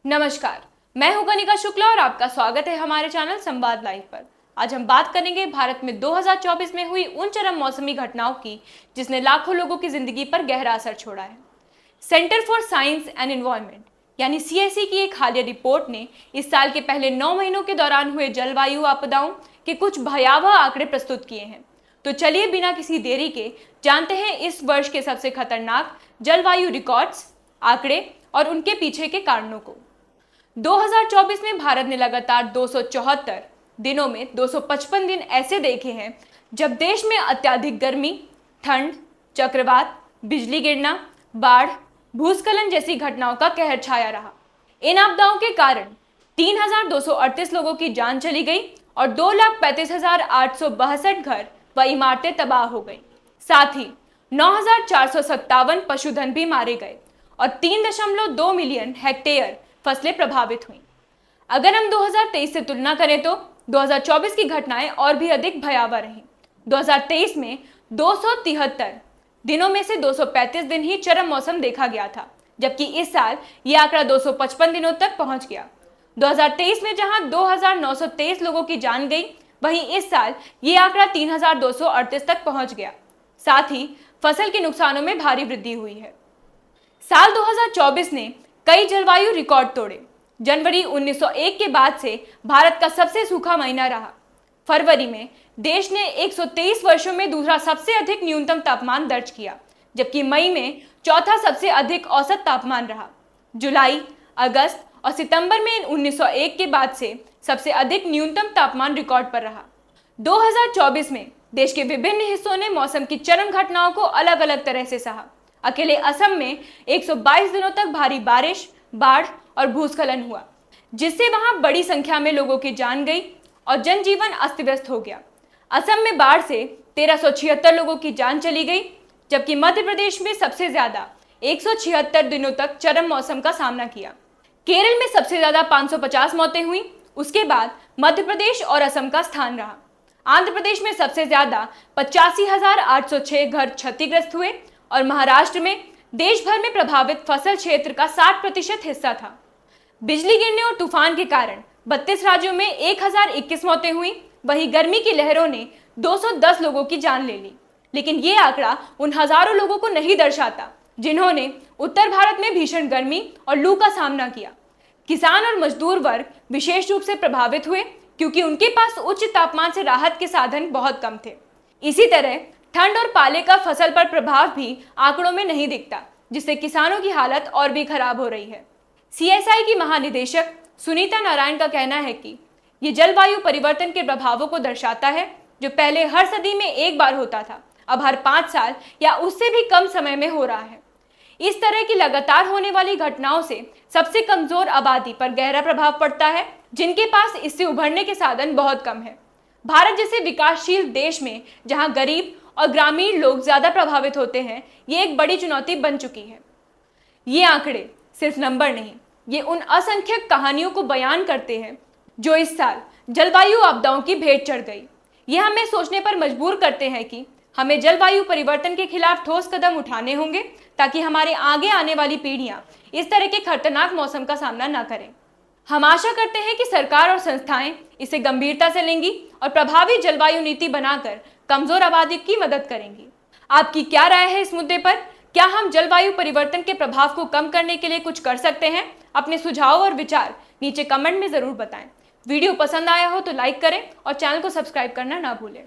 नमस्कार, मैं हूं कनिका शुक्ला और आपका स्वागत है हमारे चैनल संवाद लाइव पर। आज हम बात करेंगे भारत में 2024 में हुई उन चरम मौसमी घटनाओं की जिसने लाखों लोगों की जिंदगी पर गहरा असर छोड़ा है। Centre for science and environment यानी CSE की एक हालिया रिपोर्ट ने इस साल के पहले 9 महीनों के दौरान हुए जलवायु आपदाओं के कुछ भयावह आंकड़े प्रस्तुत किए हैं। तो चलिए बिना किसी देरी के जानते हैं इस वर्ष के सबसे खतरनाक जलवायु रिकॉर्ड्स, आंकड़े और उनके पीछे के कारणों को। 2024 में भारत ने लगातार 274 दिनों में 255 दिन ऐसे देखे हैं जब देश में अत्यधिक गर्मी, ठंड, चक्रवात, बिजली गिरना, बाढ़, भूस्खलन जैसी घटनाओं का कहर छाया रहा। इन आपदाओं के कारण 3,238 लोगों की जान चली गई और 2,35,862 घर व इमारतें तबाह हो गई। साथ ही 9,457 पशुधन भी मारे गए और 3.2 मिलियन हेक्टेयर फसलें प्रभावित हुईं। अगर हम 2023 से तुलना करें तो 2024 की घटनाएं और भी अधिक भयावह रहीं। 2023 में 273 दिनों में से 235 दिन ही चरम मौसम देखा गया था, जबकि इस साल ये आंकड़ा 255 दिनों तक पहुंच गया। 2023 में जहां 2,923 लोगों की जान गई, वहीं इस साल ये आंकड़ा 3,238 तक पहुंच गया। साथ ही फसल के नुकसानों में भारी वृद्धि हुई है। साल 2024 ने कई जलवायु रिकॉर्ड तोड़े। जनवरी 1901 के बाद से भारत का सबसे सूखा महीना रहा। फरवरी में देश ने 123 वर्षों में दूसरा सबसे अधिक न्यूनतम तापमान दर्ज किया, जबकि मई में चौथा सबसे अधिक औसत तापमान रहा। जुलाई, अगस्त और सितंबर में 1901 के बाद से सबसे अधिक न्यूनतम तापमान रिकॉर्ड पर रहा। 2024 में देश के विभिन्न हिस्सों ने मौसम की चरम घटनाओं को अलग अलग तरह से सहा। अकेले असम में 122 दिनों तक भारी बारिश, बाढ़ और भूस्खलन हुआ, जिससे वहां बड़ी संख्या में लोगों की जान गई और जनजीवन अस्त व्यस्त हो गया। असम में बाढ़ से 1376 लोगों की जान चली गई, जबकि मध्य प्रदेश में सबसे ज्यादा 176 दिनों तक चरम मौसम का सामना किया। केरल में सबसे ज्यादा 550 मौतें हुई। उसके बाद मध्य प्रदेश और असम का स्थान रहा। आंध्र प्रदेश में सबसे ज्यादा 85,806 घर क्षतिग्रस्त हुए और महाराष्ट्र में देश भर में प्रभावित फसल क्षेत्र का 60% हिस्सा था। बिजली गिरने और तूफान के कारण 32 राज्यों में 1,021 मौतें हुई। वहीं गर्मी की लहरों ने 210 लोगों की जान ले ली। लेकिन ये आंकड़ा उन हजारों लोगों को नहीं दर्शाता जिन्होंने उत्तर भारत में भीषण गर्मी और लू का सामना किया। किसान और मजदूर वर्ग विशेष रूप से प्रभावित हुए, क्योंकि उनके पास उच्च तापमान से राहत के साधन बहुत कम थे। इसी तरह ठंड और पाले का फसल पर प्रभाव भी आंकड़ों में नहीं दिखता, जिससे किसानों की हालत और भी खराब हो रही है। CSI की महानिदेशक सुनीता नारायण का कहना है कि ये जलवायु परिवर्तन के प्रभावों को दर्शाता है, जो पहले हर सदी में एक बार होता था, अब हर 5 साल या उससे भी कम समय में हो रहा है। इस तरह की लगातार होने वाली घटनाओं से सबसे कमजोर आबादी पर गहरा प्रभाव पड़ता है, जिनके पास इससे उभरने के साधन बहुत कम है। भारत जैसे विकासशील देश में जहां गरीब और ग्रामीण लोग ज्यादा प्रभावित होते हैं, ये एक बड़ी चुनौती बन चुकी है। ये आंकड़े सिर्फ नंबर नहीं, ये उन असंख्यक कहानियों को बयान करते हैं जो इस साल जलवायु आपदाओं की भेंट चढ़ गई। ये हमें सोचने पर मजबूर करते हैं कि हमें जलवायु परिवर्तन के खिलाफ ठोस कदम उठाने होंगे, ताकि हमारे आगे आने वाली पीढ़ियां इस तरह के खतरनाक मौसम का सामना न करें। हम आशा करते हैं कि सरकार और संस्थाएं इसे गंभीरता से लेंगी और प्रभावी जलवायु नीति बनाकर कमजोर आबादी की मदद करेंगी। आपकी क्या राय है इस मुद्दे पर? क्या हम जलवायु परिवर्तन के प्रभाव को कम करने के लिए कुछ कर सकते हैं? अपने सुझाव और विचार नीचे कमेंट में जरूर बताएं। वीडियो पसंद आया हो तो लाइक करें और चैनल को सब्सक्राइब करना ना भूलें।